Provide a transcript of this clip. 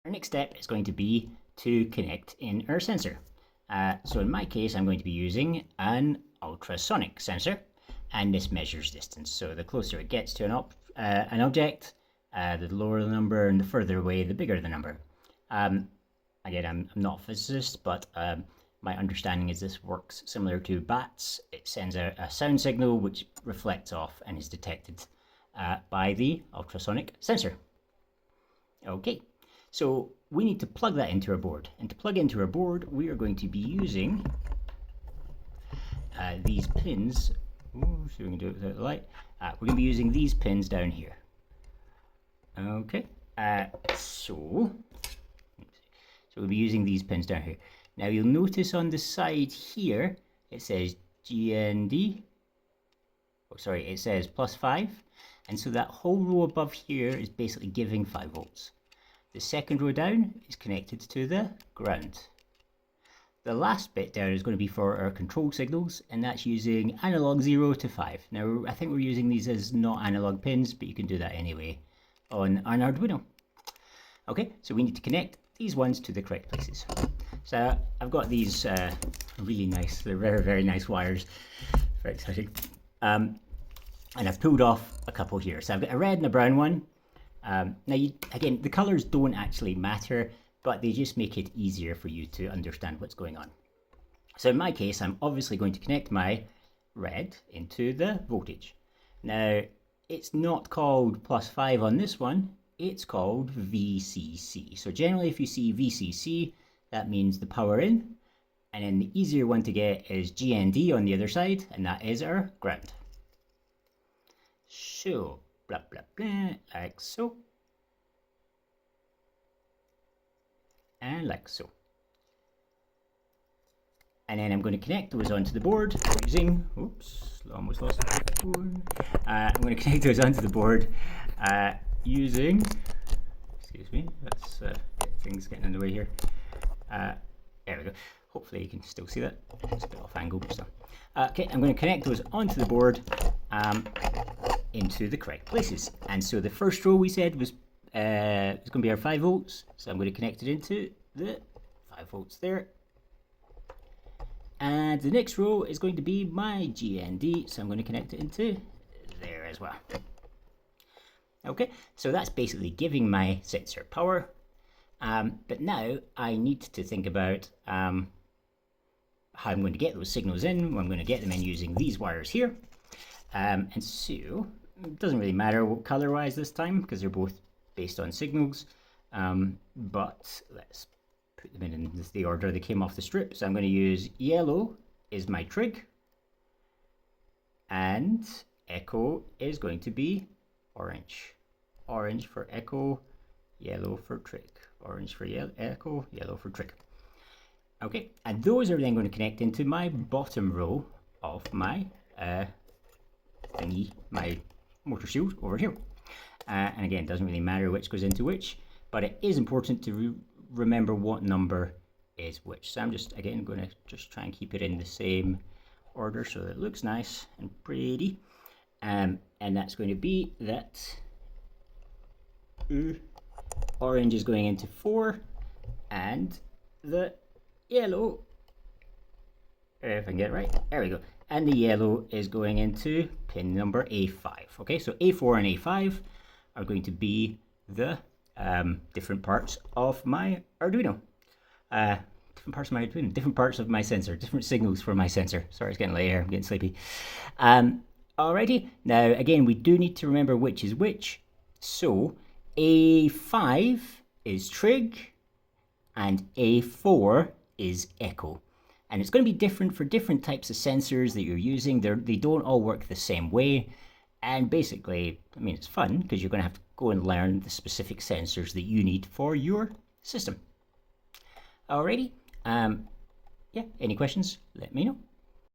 Our next step is going to be to connect in our sensor. So in my case, I'm going to be using an ultrasonic sensor, and this measures distance. So the closer it gets to an object, the lower the number, and the further away, the bigger the number. Again, I'm not a physicist, but my understanding is this works similar to bats. It sends a sound signal which reflects off and is detected by the ultrasonic sensor. Okay. So we need to plug that into our board. And to plug into our board, we are going to be using these pins. Ooh, so we can do it without the light. We're going to be using these pins down here. Okay. So we'll be using these pins down here. Now you'll notice on the side here, it says GND. Oh, sorry, it says +5. And so that whole row above here is basically giving 5 volts. The second row down is connected to the ground. The last bit down is going to be for our control signals, and that's using analog 0 to 5. Now, I think we're using these as not analog pins, but you can do that anyway on an Arduino. Okay, so we need to connect these ones to the correct places. So I've got these really nice, they're very, very nice wires. Very exciting. And I've pulled off a couple here. So I've got a red and a brown one. Now, again, the colors don't actually matter, but they just make it easier for you to understand what's going on. So in my case, I'm obviously going to connect my red into the voltage. Now, it's not called +5 on this one, it's called VCC. So generally, if you see VCC, that means the power in, and then the easier one to get is GND on the other side, and that is our ground. So, blah, blah, blah, like so. And like so. And then I'm going to connect those onto the board using, oops, almost lost the phone. I'm going to connect those onto the board using, excuse me, that's things getting in the way here. There we go. Hopefully you can still see that. It's a bit off angle, but still. Okay, I'm going to connect those onto the board. Into the correct places. And so the first row we said was it's going to be our 5 volts. So I'm going to connect it into the 5 volts there. And the next row is going to be my GND. So I'm going to connect it into there as well. Okay, so that's basically giving my sensor power. But now I need to think about how I'm going to get those signals in. I'm going to get them in using these wires here. And so it doesn't really matter what color wise this time because they're both based on signals, but let's put them in the order they came off the strip. So I'm going to use yellow is my trig, and echo is going to be orange. Orange for echo, yellow for trig. Orange for echo, yellow for trig. Okay, and those are then going to connect into my bottom row of my thingy, my motor shield over here. And again, it doesn't really matter which goes into which, but it is important to remember what number is which. So I'm just, again, going to just try and keep it in the same order so that it looks nice and pretty. And that's going to be that orange is going into 4, and the yellow, if I can get it right, there we go. And the yellow is going into pin number A5. Okay, so A4 and A5 are going to be the different parts of my Arduino. Different parts of my sensor, different signals for my sensor. Sorry, it's getting late here, I'm getting sleepy. Alrighty, now again, we do need to remember which is which. So A5 is trig and A4 is echo. And it's going to be different for different types of sensors that you're using. They don't all work the same way. And basically, I mean, it's fun because you're going to have to go and learn the specific sensors that you need for your system. Alrighty. Yeah, any questions? Let me know.